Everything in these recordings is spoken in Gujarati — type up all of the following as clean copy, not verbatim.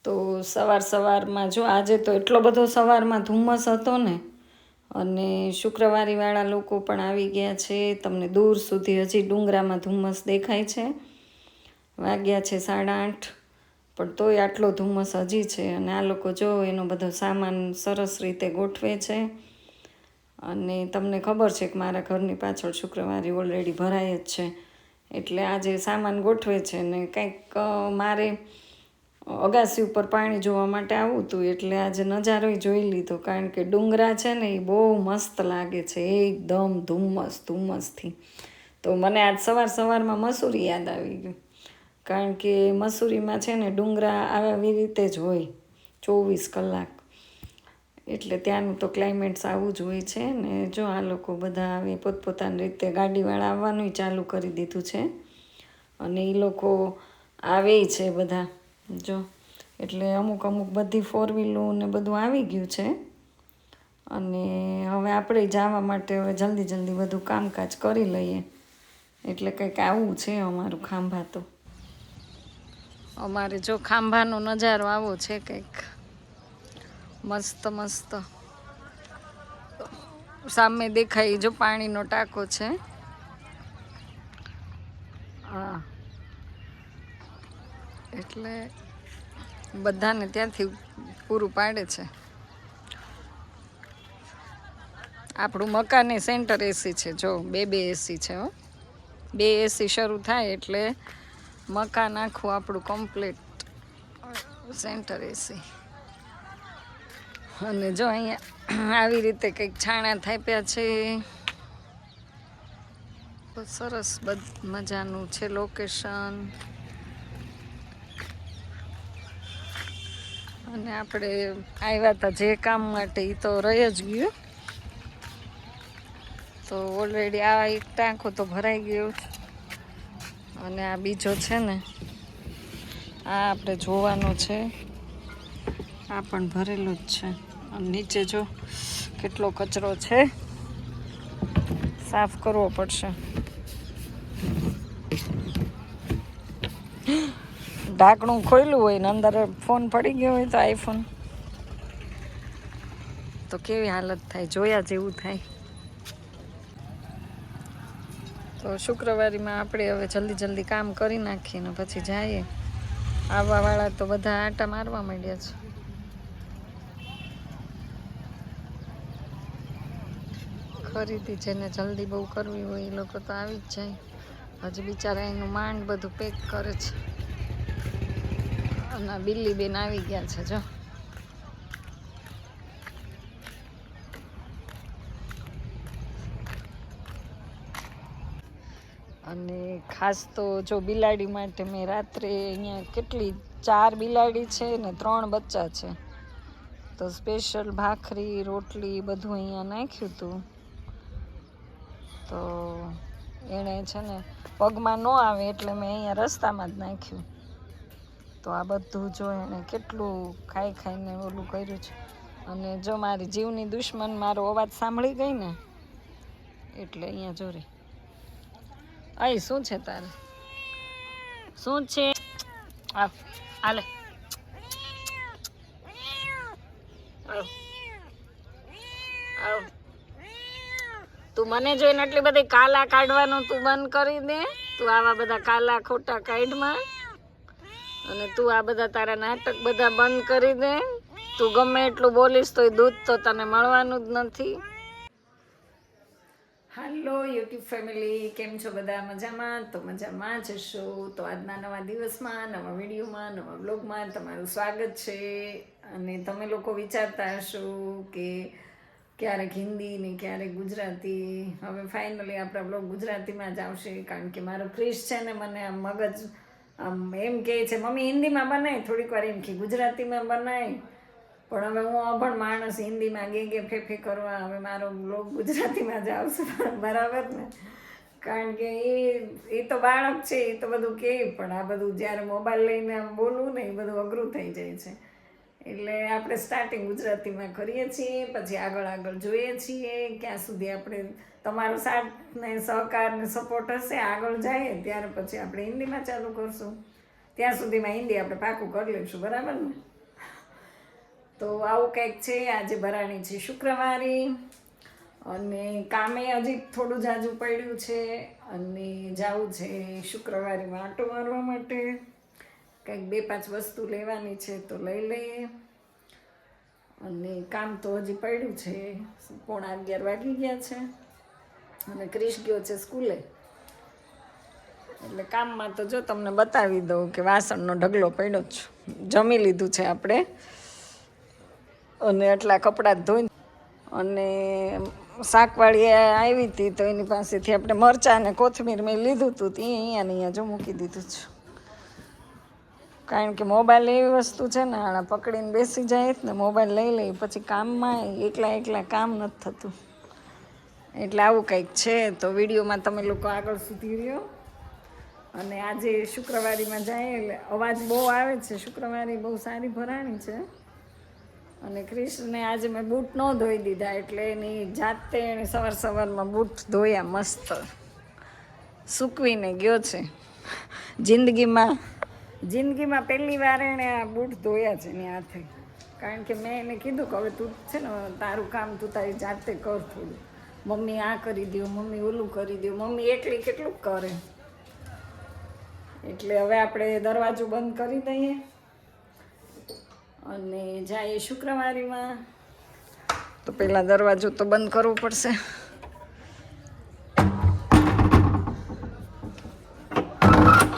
તો સવારમાં જો આજે તો એટલો બધો સવારમાં ધુમ્મસ હતો ને, અને શુક્રવારીવાળા લોકો પણ આવી ગયા છે. તમને દૂર સુધી હજી ડુંગરામાં ધુમ્મસ દેખાય છે. વાગ્યા છે 8:30, પણ તોય આટલો ધુમ્મસ હજી છે. અને આ લોકો જો એનો બધો સામાન સરસ રીતે ગોઠવે છે. અને તમને ખબર છે કે મારા ઘરની પાછળ શુક્રવારે ઓલરેડી ભરાય જ છે, એટલે આજે સામાન ગોઠવે છે. ને કંઈક મારે અગાસી ઉપર પાણી જોવા માટે આવવું હતું, એટલે આજે નજારો જોઈ લીધો. કારણ કે ડુંગરા છે ને એ બહુ મસ્ત લાગે છે, એકદમ ધુમ્મસથી. તો મને આજ સવારમાં મસૂરી યાદ આવી ગયું, કારણ કે મસૂરીમાં છે ને ડુંગરા આવી રીતે જ હોય 24 કલાક, એટલે ત્યાંનું તો ક્લાઇમેટ્સ આવું જ હોય છે. ને જો આ લોકો બધા આવી પોતપોતાની રીતે ગાડીવાળા આવવાનું ચાલુ કરી દીધું છે, અને એ લોકો આવે છે બધા જો. એટલે અમુક બધી 4 વ્હીલું ને બધું આવી ગયું છે. અને હવે આપણે જવા માટે હવે જલ્દી બધું કામકાજ કરી લઈએ. એટલે કંઈક આવું છે અમારું ખાંભા. તો અમારે જો ખાંભાનો નજારો આવો છે કંઈક મસ્ત. સામે દેખાય જો પાણીનો ટાંકો છે. હા, એટલે બધાને ત્યાંથી પૂરું પાડે છે. આપણું મકાને સેન્ટર એસી છે જો, બે એસી છે હો. 2 એસી શરૂ થાય એટલે મકાન આખું આપણું કમ્પ્લીટ સેન્ટર એસી. અને જો અહીંયા આવી રીતે કંઈક છાણા થાપ્યા છે. સરસ મજાનું છે લોકેશન. અને આપણે આવ્યા હતા જે કામ માટે એ તો રહી જ ગયું. તો ઓલરેડી આ એક ટાંકો તો ભરાઈ ગયો છે, અને આ બીજો છે ને આ આપણે જોવાનો છે, આ પણ ભરેલો જ છે. અને નીચે જો કેટલો કચરો છે, સાફ કરવો પડશે. ઢાંકણું ખોલ્યું હોય ને અંદર ફોન પડી ગયો હોય તો આઈફોન, તો કેવી હાલત થાય, જોયા જેવું થાય. તો શુક્રવારીમાં આપણે હવે જલ્દી કામ કરી નાખીએ ને પછી જઈએ. આવવાવાળા તો બધા આટા મારવા માંડ્યા છે. ખરીદી જેને જલ્દી બહુ કરવી હોય એ લોકો તો આવી જ જાય. હજી બિચારા એનું માંડ બધું પેક કરે છે. અને બિલ્લી બેન આવી ગયા છે જો. અને ખાસ તો જો બિલાડી માટે મેં રાત્રે અહીંયા કેટલી 4 બિલાડી છે ને 3 બચ્ચા છે, તો સ્પેશિયલ ભાખરી રોટલી બધું અહીંયા નાખ્યું હતું. તો એણે છે ને પગમાં ન આવે એટલે મેં અહીંયા રસ્તામાં જ નાખ્યું. તો આ બધું જો એણે કેટલું ખાઈને ઓલું કર્યું છે. અને જો મારી જીવની દુશ્મન મારો અવાજ સાંભળી ગઈ ને, એટલે અહીંયા જો રે. અહીં શું છે તારે, શું છે? આલે તું મને જોઈને આટલી બધી કાલા કાઢવાનું તું બંધ કરી દે. તું આવા બધા કાલા ખોટા કાઢમાં, અને તું આ બધા તારા નાટક બધા બંધ કરી દે. તું ગમે એટલું બોલીશ તોય દૂધ તો તને મળવાનું જ નથી. હાલો યુટ્યુબ ફેમિલી, કેમ છો બધા? મજામાં? તો મજામાં જ હશો. તો આજના નવા દિવસમાં, નવા વિડીયોમાં, નવા બ્લોગમાં તમારું સ્વાગત છે. અને તમે લોકો વિચારતા હશો કે ક્યારેક હિન્દી ને ક્યારેક ગુજરાતી. હવે ફાઇનલી આપણા બ્લોગ ગુજરાતીમાં જ આવશે, કારણ કે મારો ક્રિશ છે ને મને આમ મગજ એમ કહે છે મમ્મી હિન્દીમાં બનાય, થોડીક વાર એમ કે ગુજરાતીમાં બનાય. પણ હવે હું અભણ માણસ, હિન્દીમાં ગે ફે કરવા, હવે મારો બ્લોગ ગુજરાતીમાં જ આવશે. બરાબર ને? કારણ કે એ તો બાળક છે, એ તો બધું કહે, પણ આ બધું જ્યારે મોબાઈલ લઈને આમ બોલવું ને એ બધું અઘરું થઈ જાય છે. એટલે આપણે સ્ટાર્ટિંગ ગુજરાતીમાં કરીએ છીએ, પછી આગળ જોઈએ છીએ ક્યાં સુધી આપણે તમારો સાથ ને સહકાર ને સપોર્ટ હશે. આગળ જઈએ ત્યારે પછી આપણે હિન્દીમાં ચાલુ કરશું. ત્યાં સુધીમાં હિન્દી આપણે પાકું કરી લઈશું, બરાબર ને? તો આવું કંઈક છે. આજે ભરાણી છે શુક્રવારી, અને કામે હજી થોડું જાજુ પડ્યું છે, અને જવું છે શુક્રવારીમાં આંટો મારવા માટે. કંઈક 2-5 વસ્તુ લેવાની છે તો લઈ લઈએ. અને કામ તો હજી પડ્યું છે. 11:15 વાગી ગયા છે, અને ક્રિશ ગયો છે સ્કૂલે. એટલે કામમાં તો જો તમને બતાવી દઉં કે વાસણનો ઢગલો પડ્યો છે. જમી લીધું છે આપણે, અને એટલા કપડાં ધોઈને, અને શાકવાળી આવી હતી તો એની પાસેથી આપણે મરચાં અને કોથમીર મેં લીધું હતું, તે અહીંયા જો મૂકી દીધું છે. કારણ કે મોબાઈલ એવી વસ્તુ છે ને, આણા પકડીને બેસી જાય ને મોબાઈલ લઈ લઈ, પછી કામમાં એકલા કામ નથી થતું. એટલે આવું કંઈક છે. તો વિડીયોમાં તમે લોકો આગળ સુધી રહ્યો. અને આજે શુક્રવારીમાં જાય એટલે અવાજ બહુ આવે છે. શુક્રવારી બહુ સારી ભરાણી છે. અને ક્રિશને આજે મેં બૂટ ન ધોઈ દીધા, એટલે એની જાતે એને સવારમાં બૂટ ધોયા, મસ્ત સૂકવીને ગયો છે. જિંદગીમાં પહેલી વાર એણે આ બૂટ ધોયા છે એની હાથે. કારણ કે મેં એને કીધું કે હવે તું છે ને તારું કામ તું તારી જાતે કર થોડું. મમ્મી આ કરી દો, મમ્મી ઓલું કરી દો, મમ્મી એકલી કેટલું કરે. એટલે હવે આપણે દરવાજો બંધ કરી દઈએ અને જઈએ શુક્રવારીમાં. તો પહેલાં દરવાજો તો બંધ કરવો પડશે.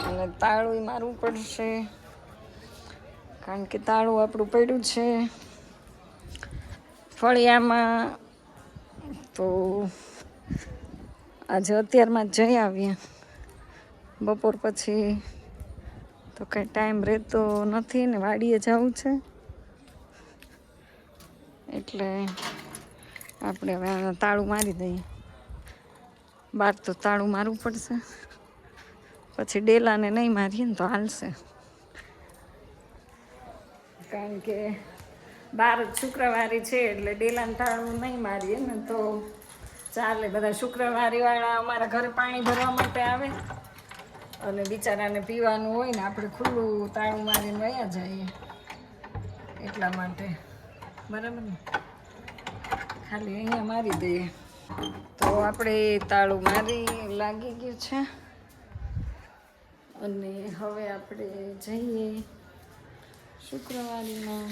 અને તાળું મારવું પડશે, કારણ કે તાળું આપણું પડ્યું છે ફળિયામાં. તો આજે અત્યારમાં જ જઈ આવ્યા. બપોર પછી તો કંઈ ટાઈમ રહેતો નથી ને, વાડીએ જવું છે. એટલે આપણે હવે તાળું મારી દઈએ. બહાર તો તાળું મારવું પડશે, પછી ડેલાને નહીં મારીએ ને તો હાલશે. કારણ કે બહાર શુક્રવારી છે એટલે ડેલાને તાળું નહીં મારીએ ને તો ચાલે. બધા શુક્રવારીવાળા અમારા ઘરે પાણી ભરવા માટે આવે, અને બિચારાને પીવાનું હોય ને, આપણે ખુલ્લું તાળું મારીને વયા જઈએ. એટલા માટે બરાબર ને, ખાલી અહીંયા મારી દઈએ. તો આપણે તાળું મારી લાગી ગયું છે. અને હવે આપણે જઈએ શુક્રવારીમાં.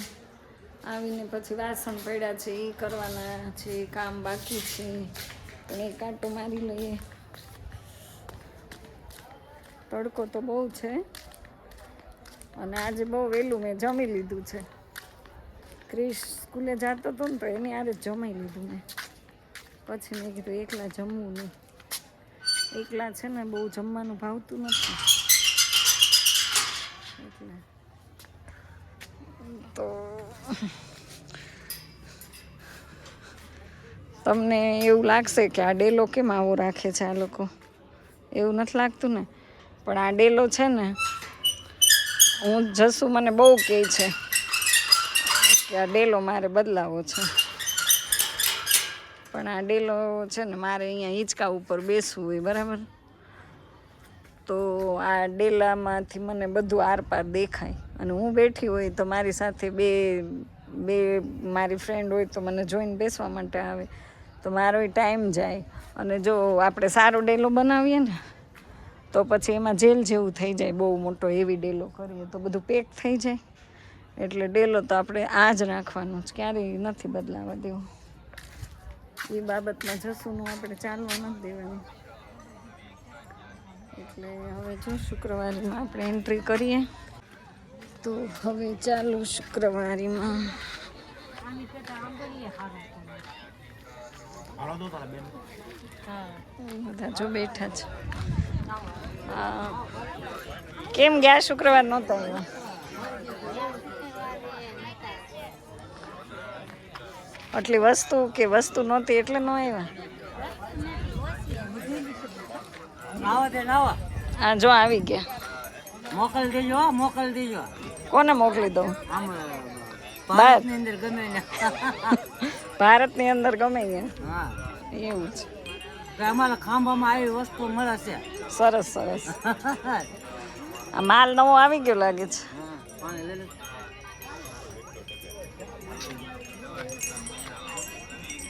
આવીને પછી વાસણ પડ્યા છે એ કરવાના છે, કામ બાકી છે, પણ એ કાંટો મારી લઈએ. તડકો તો બહુ છે, અને આજે બહુ વહેલું મેં જમી લીધું છે. ક્રિશ સ્કૂલે જતો હતો ને તો એની હારે જ જમી લીધું મેં. પછી મેં કીધું એકલા જમવું નહીં. એકલા છે ને બહુ જમવાનું ભાવતું નથી. એટલે તો તમને એવું લાગશે કે આ ડેલો કેમ આવો રાખે છે આ લોકો, એવું નથી લાગતું ને? પણ આ ડેલો છે ને, હું જસું મને બહુ કહે છે કે આ ડેલો મારે બદલાવો છે. પણ આ ડેલો છે ને મારે અહીંયા હિંચકા ઉપર બેસવું હોય, બરાબર? તો આ ડેલામાંથી મને બધું આરપાર દેખાય, અને હું બેઠી હોય તો મારી સાથે બે મારી ફ્રેન્ડ હોય તો મને જોઈને બેસવા માટે આવે, તો મારો ટાઈમ જાય. અને જો આપણે સારો ડેલો બનાવીએ ને તો પછી એમાં જેલ જેવું થઈ જાય. બહુ મોટો હેવી ડેલો કરીએ તો બધું પેક થઈ જાય. એટલે ડેલો તો આપણે આ જ રાખવાનો જ, ક્યારેય નથી બદલાવા દેવું. એ બાબતમાં જસુનું આપણે ચાલવા નથી દેવાનું. એટલે હવે જો શુક્રવારીમાં આપણે એન્ટ્રી કરીએ. તો હવે ચાલો શુક્રવારીમાં. બધા જો બેઠા છે. કેમ ગયા શુક્રવાર નહોતા આવ્યા? આટલી વસ્તુ નહોતી એટલે ન આવ્યા. હા જો આવી ગયા. મોકલ દેજો. કોને મોકલી દઉં? ભારતની અંદર ગમે ને. ભારતની અંદર ગમે ત્યાં. હા એવું છે. અમારા ખાંભામાં આવી વસ્તુ મળે છે. સરસ સરસ. આ માલ નવો આવી ગયો લાગે છે. હા પાણી લઈ લે.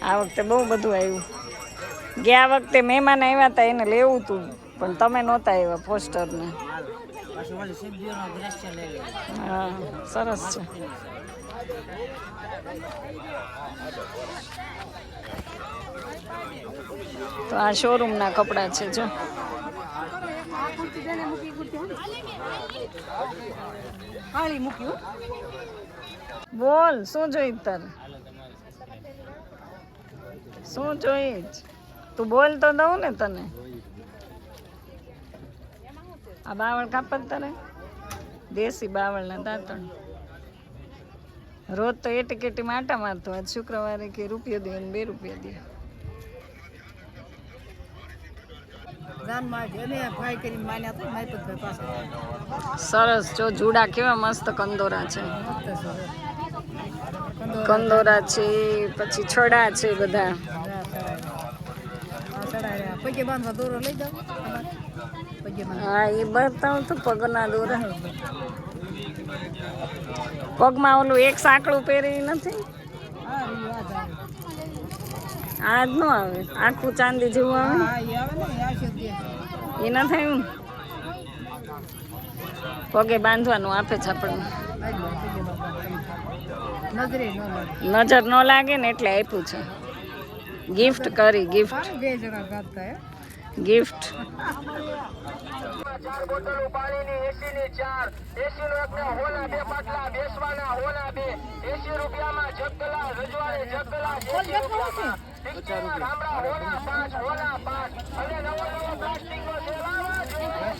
આ વખતે બહુ બધું આવ્યું. ગયા વખતે મહેમાન આવ્યા હતા એને લેવું હતું પણ તમે નહોતા આવ્યા પોસ્ટરને. પાછું ઓલી સબ્જીઓનો દ્રશ્ય લઈ લે. હા સરસ છે. તો આ શોરૂમના કપડાં છે જો. બોલ શું જોઈ તારે? શું જોઈ? તું બોલ તો દઉં ને તને. આ બાવળ કાપત તારે દેશી બાવળના દાંતણ. રોજ તો એટી કેટી આટા મારતો. આજ શુક્રવારે કે રૂપિયો દે ને 2 રૂપિયા દે. સરસ જો જુડા કેવા મસ્ત કંદોરા છે. કંદોરા છે પછી છડા છે બધા. હા એ બતાવ તો પગના દોરા. પગમાં ઓલું એક સાંકળું પહેરી નથી. આ જ ન આવે આખું ચાંદી જેવું આવે. એ ના થાય પગે બાંધવાનું આપે છે આપણને. નજર ન લાગે ને એટલે આપ્યું છે. ગિફ્ટ કરી ગિફ્ટ. ગિફ્ટ 4 બોટલો પાણીની 80 ની 4 80 નો એક હોના 2 પાટલા બેસવાના હોના 2 80 રૂપિયામાં જગલા રજવાડે જગલા 80 રૂપિયામાં ટીકીના ગામડા હોના 5 હોના 5 અને નવો પ્લાસ્ટિકનો સેલાવા જોઈએ.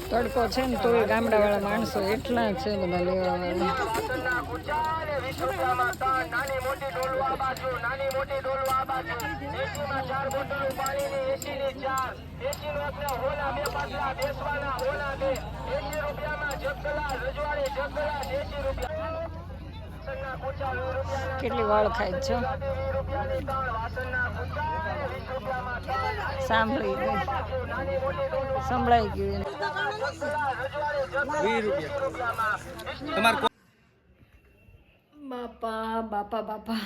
તડકો છે ને તોય ગામડાવાળા માણસો એટલા છે બધા લેવા વાળા. વાસણના ગુચ્છા અને 20 રૂપિયામાં 3 નાની મોટી ડોલો આ બાજુ નાની મોટી ડોલો આ બાજુ 80 માં 4 બોટલો પાણીની 80 ની 4 80 નો એક હોના 2 પાટલા બેસવાના હોના 2 80 રૂપિયામાં જગલા રજવાડે જગલા 80 રૂપિયા. વાસણના ગુચ્છા 20 રૂપિયાના કેટલી વાળ ખાય છે. 20 રૂપિયાની 3 વાસણના ગુચ્છા અને 20 રૂપિયામાં 3 સાંભળી ગઈ નાની મોટી ડોલો સંભળાઈ ગયું. બાપા બાપા બાપા.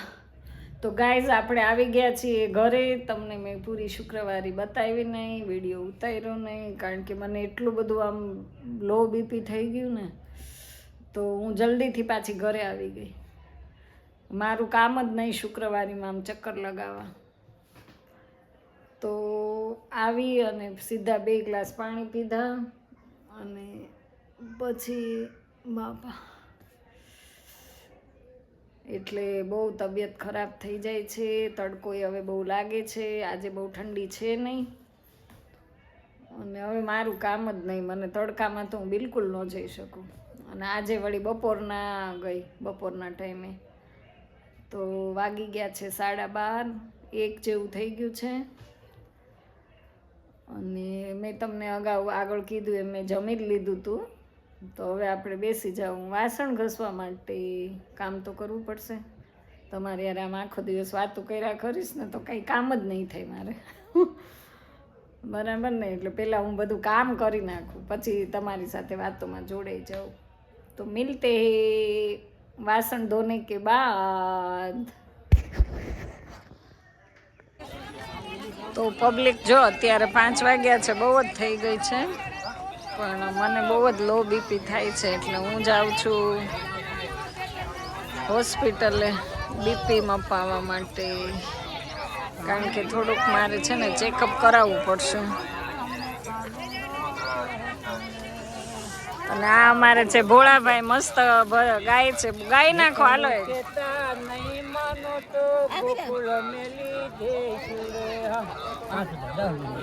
તો ગાઈઝ આપણે આવી ગયા છીએ ઘરે. તમને મેં પૂરી શુક્રવારી બતાવી નહીં, વિડીયો ઉતાર્યો નહીં કારણ કે મને એટલું બધું આમ લો બીપી થઈ ગયું ને તો હું જલ્દીથી પાછી ઘરે આવી ગઈ. મારું કામ જ નહીં શુક્રવારીમાં આમ ચક્કર લગાવવા. તો આવી અને સીધા 2 ગ્લાસ પાણી પીધા અને પછી બાપા એટલે બહુ તબિયત ખરાબ થઈ જાય છે. તડકોય હવે બહુ લાગે છે. આજે બહુ ઠંડી છે નહીં અને હવે મારું કામ જ નહીં. મને તડકામાં તો હું બિલકુલ ન જઈ શકું. અને આજે વળી બપોરના ગઈ. બપોરના ટાઈમે તો વાગી ગયા છે 12:30 1 જેવું થઈ ગયું છે. અને મેં તમને અગાઉ આગળ કીધું એમ મેં જમી જ લીધું હતું. તો હવે આપણે બેસી જાઉં વાસણ ઘસવા માટે. કામ તો કરવું પડશે. તમારે યાર આમ આખો દિવસ વાતો કર્યા કરીશ ને તો કંઈ કામ જ નહીં થાય મારે. બરાબર ને? એટલે પહેલાં હું બધું કામ કરી નાખું પછી તમારી સાથે વાતોમાં જોડાઈ જાઉં. તો મિલતે વાસણ ધોને કે બાદ. તો પબ્લિક જો અત્યારે 5 વાગ્યા છે. બહુ જ થઈ ગઈ છે પણ મને બહુ જ લો બીપી થાય છે એટલે હું જાઉં છું હોસ્પિટલે બીપી મપાવવા માટે. કારણ કે થોડુંક મારે છે ને ચેકઅપ કરાવવું પડશે. અને આ અમારે છે ભોળાભાઈ મસ્ત ગાય છે. ગાય નાખો હાલો.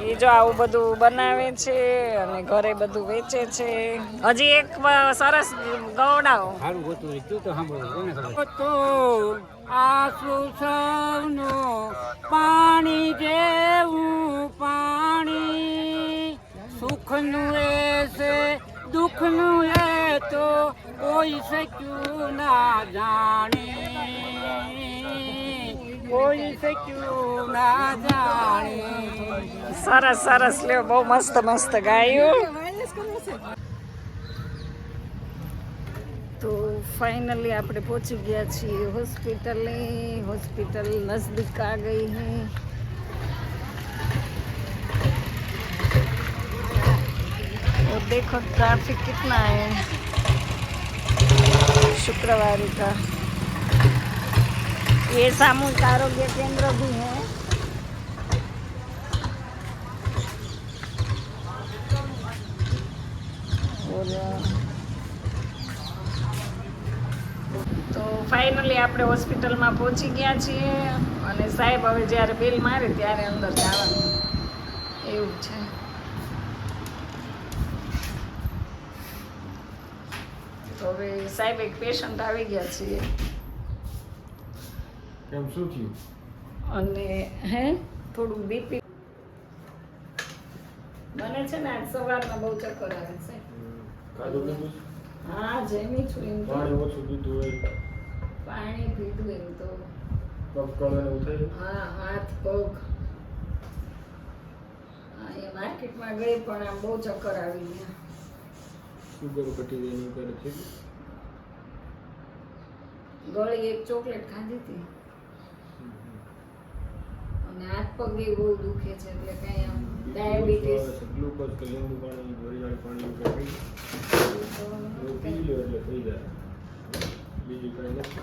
એ જો આવું બધું બનાવે છે અને ઘરે બધું વેચે છે. હજી એક સરસ ગવડાવો. આસુ સૌનો પાણી જેવું પાણી સુખનું એ છે દુઃખનું એ તો કોઈ શક્યું ના જાણે કોઈ શક્યું ના જાણે. સરસ સરસ લ્યો બહુ મસ્ત મસ્ત ગાયું. તો फाइनली આપણે પહોંચી ગયા છીએ હોસ્પિટલે हॉस्पिटल नज़दीक आ गई है और देखो ट्रैफिक कितना है शुक्रवार का ये सामूहिक आरोग्य केंद्र भी है और તો ફાઇનલી આપણે હોસ્પિટલમાં પહોંચી ગયા છીએ અને સાહેબ હવે જ્યારે બિલ મારે ત્યારે અંદર જવાનું એવું છે તો હવે સાહેબ એક પેશન્ટ આવી ગયા છીએ કેમ શું થયું અને હે થોડું બીપી મને છે ને આજ સવારમાં બહુ ચક્કર આવે છે ખાધું પીધું હા જમી છું એમ તો પાણી ઓછું પીધું હોય પાણી પીધું એમ તો પગ કળે એવું થઈ હા હાથ પગ એ માર્કેટમાં ગઈ પણ આમ બહુ ચક્કર આવી ગયા સુગર ઘટી ગઈ એનું કરે છે ગળી એક ચોકલેટ ખાધી હતી અને હાથ પગ એ બહુ દુખે છે એટલે કઈ આમ ડાયાબિટીસ ગ્લુકોઝ કે લીંબુ પાણી ગોળીવાળું પાણી એવું કંઈ એવું પી લો એટલે થઈ જાય બીજું કંઈ નથી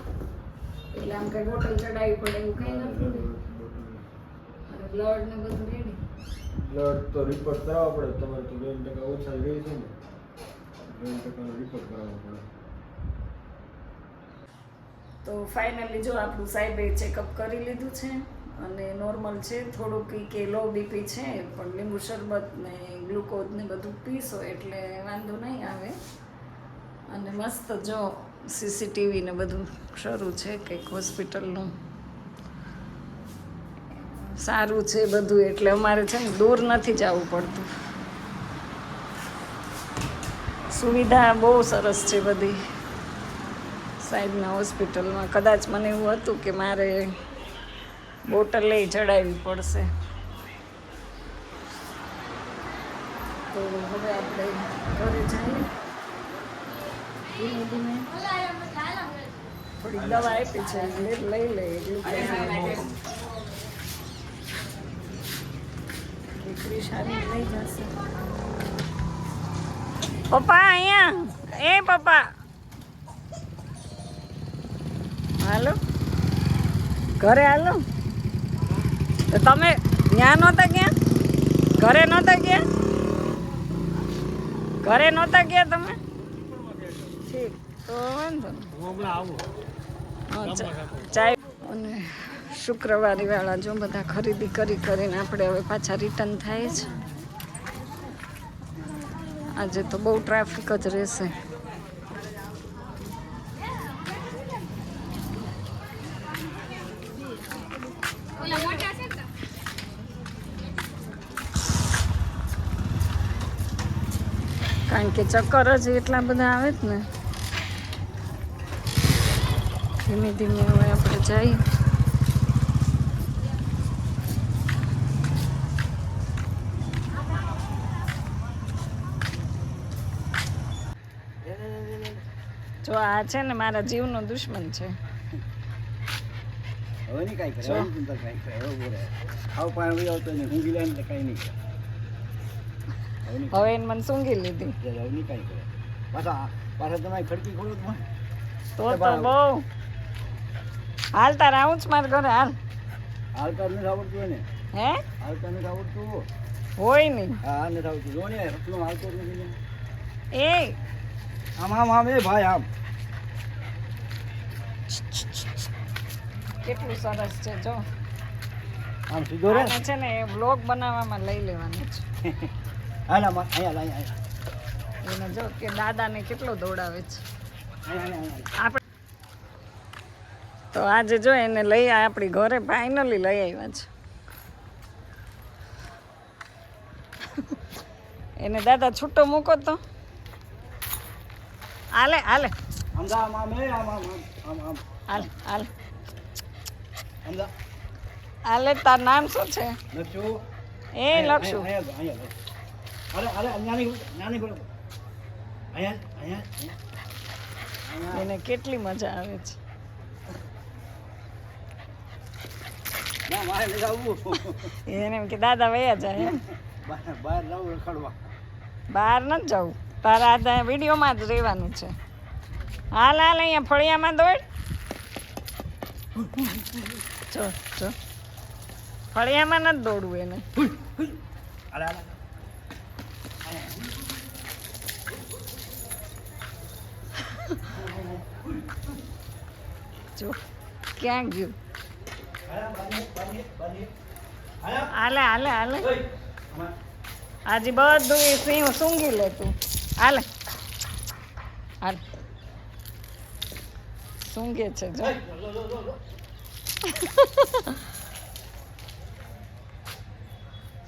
એટલે આમ કઈ બોટલ ચડાવી પડે એવું કઈ નથી અને બ્લડ ને બધું રેડી બ્લડ તો રિપોર્ટ કરાવવો પડે તમારે તો 2% ઓછા રહે છે ને 2% રિપોર્ટ કરાવવો પડે તો ફાઇનલી જો આપણું સાહેબે ચેકઅપ કરી લીધું છે અને નોર્મલ છે થોડુંક કે લો બીપી છે પણ લીંબુ શરબત ને ગ્લુકોઝ ને બધું પીશો એટલે વાંધો નહીં આવે અને મસ્ત જો સીસીટીવી ને બધું શરૂ છે કંઈક હોસ્પિટલનું સારું છે બધું એટલે અમારે છે ને દૂર નથી જવું પડતું સુવિધા બહુ સરસ છે બધી સાહેબના હોસ્પિટલમાં કદાચ મને એવું હતું કે મારે બોટલ ચડાવવી પડશે તો હવે આપણે ઘરે જઈએ ધીમે ધીમે થોડી દવા આપી છે લઈ લઈએ દીકરી સારી લઈ જશે પપ્પા અહીંયા એ પપ્પા હાલો ઘરે હાલો તો તમે ત્યાં નહોતા ગયા ઘરે નહોતા ગયા ઘરે નહોતા ગયા તમે ઠીક તો વાંધો ચાય અને શુક્રવારી વાળા જો બધા ખરીદી કરીને આપણે હવે પાછા રિટર્ન થાય છે આજે તો બહુ ટ્રાફિક જ રહેશે કારણ કે ચક્કર જ એટલા બધા આવે જ ને ધીમે ધીમે હવે આપણે જઈએ જો આ છે ને મારા જીવનો દુશ્મન છે હવે નહીં કાંઈ કરે ચિંતા કાંઈ કરે હવે બોલે આવ પાણી આવતો ને ઊંઘી લે એટલે કાંઈ નહીં કરે હવે એને મને સૂંઘી લીધી હવે નહીં કાંઈ કરે પાછા તમારી ખડકી ખોલો તો બહુ હાલ તારે આવું જ મારે ઘરે હાલ હાલતા નથી આવડતું હોય ને હે હાલતા નથી આવડતું હોય નહીં હા નથી આવડતું જો ને એટલું હાલતો જ નથી એ આમ આમ આમ એ ભાઈ આમ કેટલું સરસ છે જો આમ સીધો રે આને છે ને એ બ્લોગ બનાવવામાં લઈ લેવાનું છે હાલા અહીંયા એને જો કે દાદાને કેટલો દોડાવે છે આપણે તો આજે જો એને લઈ આપણી ઘરે ફાઇનલી લઈ આવ્યા છે એને દાદા છૂટો મૂકો તો હાલે હાલે આમ આમ આમ એ આમ આમ આમ આમ હાલ હાલ આમ હાલે તાર નામ શું છે લખજો એ લખશું અહીંયા અરે અરે નાની નાની બોલો અહીંયા અહીંયા એને કેટલી મજા આવે છે. ના મારે લઈ આવવું એને એમ કે દાદા વયા જાય એમ. બહાર જાવું રખડવા. બહાર નથી જવું, તારા આ વિડીયોમાં જ રહેવાનું છે. હાલ હાલ અહીંયા ફળિયામાં દોડ. જો જો ફળિયામાં નથી દોડવું એને. હાલે હાલે. જો ક્યાં ગયું. હાલે હાલે હાલે આજે બધું એ સિંહ સૂંઘી લે તું. હાલે હાલ સૂંઘે છે જો.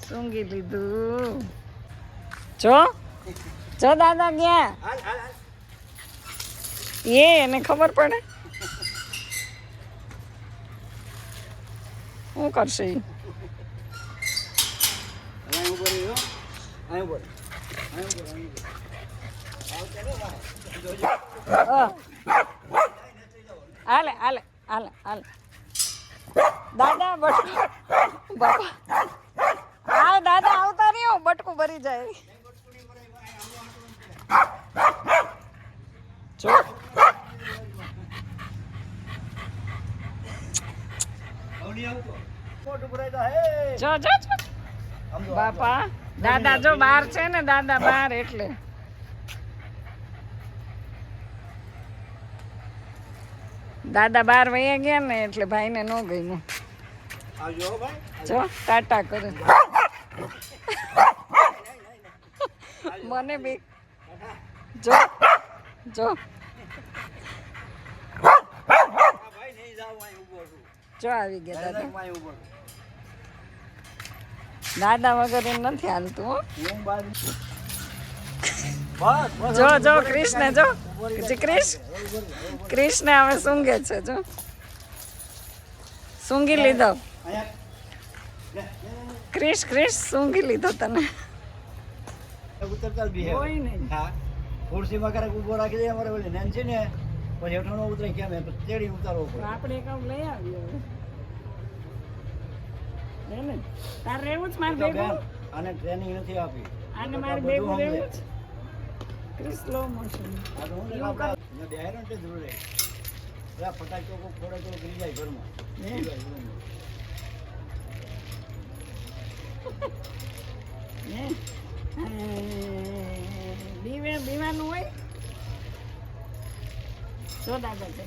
સૂંઘી લીધું. જો જો દાદા ગયા. હાલ હાલ હાલ. એને ખબર પડે શું કરશે ઈ? અહીં ઉભો રહ્યો. અહીં ઉભો રહે. અહીં ઉભો રહે. હાલે હાલે હાલે હાલે દાદા બટકું બાપા આવ દાદા આવતા રહ્યો બટકું ભરી જાય. જો આવડી આવતો. મોટું ભરાઈ જા હે. જો જો જો. બાપા દાદા જો બહાર છે ને, દાદા બહાર એટલે દાદા બહાર વયા ગયા ને એટલે ભાઈને ન ગયું. આવજો હો ભાઈ. જો ટાટા કરે. મને બી જો જો ભાઈ નહીં જાવ અહીં ઊભો છું. જો આવી ગયા દાદા. અહીં ઊભો છું. દાદા વગર એમ નથી હાલતું હો. હું બસ બસ. જો જો કૃષ્ણ જો કૃષ્ણ હવે સૂંઘે છે. જો સૂંઘી લીધો. ક્રિશ સૂંઘી લીધો તને. ઉતરતા જ બી કોઈ નહીં. હા ખુરશીમાં ક્યારેક ઊભો રાખી દે. અમારે ઓલી નેન છે ને પછી હેઠળ ઉતરે કેમ એમ તેડી ઉતારવો પડે. આપણે એક લઈ આવીએ હવે. હે ને તાર રહેવું જ મારે ભેગું. આને ટ્રેનિંગ નથી આપી. આને મારે ભેગું રહેવું જ. Krrish slow motion. આ તો હું ને કાકા ને બેહેરણ તે જરૂર રહે. ફટાકડો કોઈ ફોડે તો ગરી જાય ઘરમાં. બીવાનું હોય જો દાદા છે.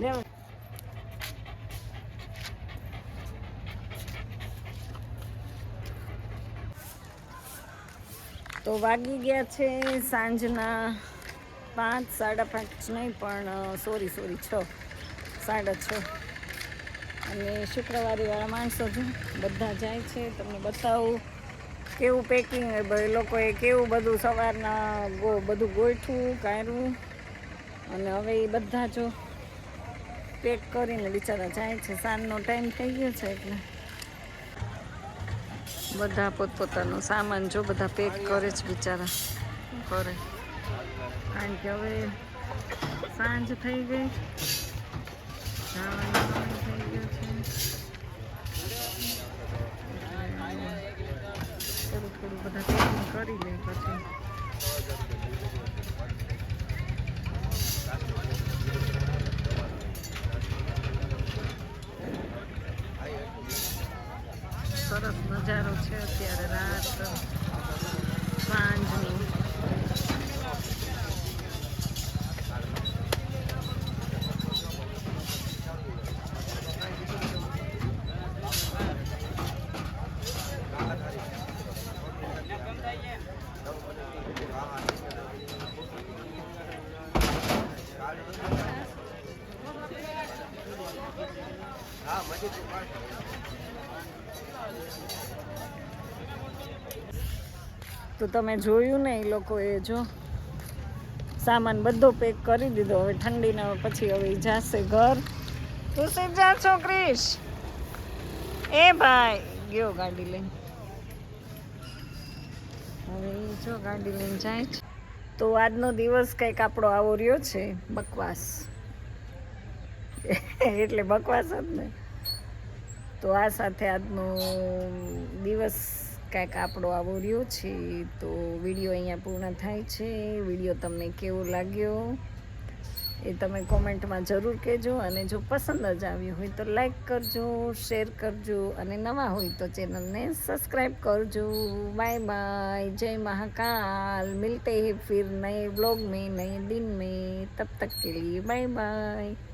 લેવા તો વાગી ગયા છે સાંજના 5, 5:30 નહીં પણ સોરી 6, 6:30. અને શુક્રવારીવાળા માણસો જો બધા જાય છે. તમને બતાવું કેવું પેકિંગ એ લોકોએ કેવું બધું સવારના બધું ગોઠવું કાઢવું. અને હવે એ બધા જો પેક કરીને બિચારા જાય છે. સાંજનો ટાઈમ થઈ ગયો છે એટલે બધા પોતપોતાનો સામાન જો બધા પેક કરે છે બિચારા. શું કરે કારણ કે હવે સાંજ થઈ ગઈ. જવાનું સમય થઈ ગયો છે. થોડું બધા પેકિંગ કરી લે પછી સરસ નજારો છે અત્યારે રાત સાંજની. તો તમે જોયું ને એ લોકોએ જો સામાન બધો પેક કરી દીધો. હવે ઠંડીના પછી હવે જાશે ઘર. તું સીધા છો ક્રિશ? એ ભાઈ ગયો ગાડી લઈને. હવે જો ગાડી લઈને જાય છે. તો આજનો દિવસ કંઈક આપણો આવો રહ્યો છે, બકવાસ. એટલે બકવાસ જ ને. તો આ સાથે આજનો દિવસ કાંઈક આપણો આવો રહ્યો છે. તો વિડીયો અહીંયા પૂર્ણ થાય છે. વિડીયો તમને કેવો લાગ્યો એ તમે કોમેન્ટમાં જરૂર કહેજો, અને જો પસંદ જ આવ્યો હોય તો લાઈક કરજો, શેર કરજો, અને નવા હોય તો ચેનલને સબસ્ક્રાઈબ કરજો. बाय बाय, जय महाकाल. मिलते हैं फिर नए ब्लॉग में, नए दिन में. तब तक के लिए बाय बाय.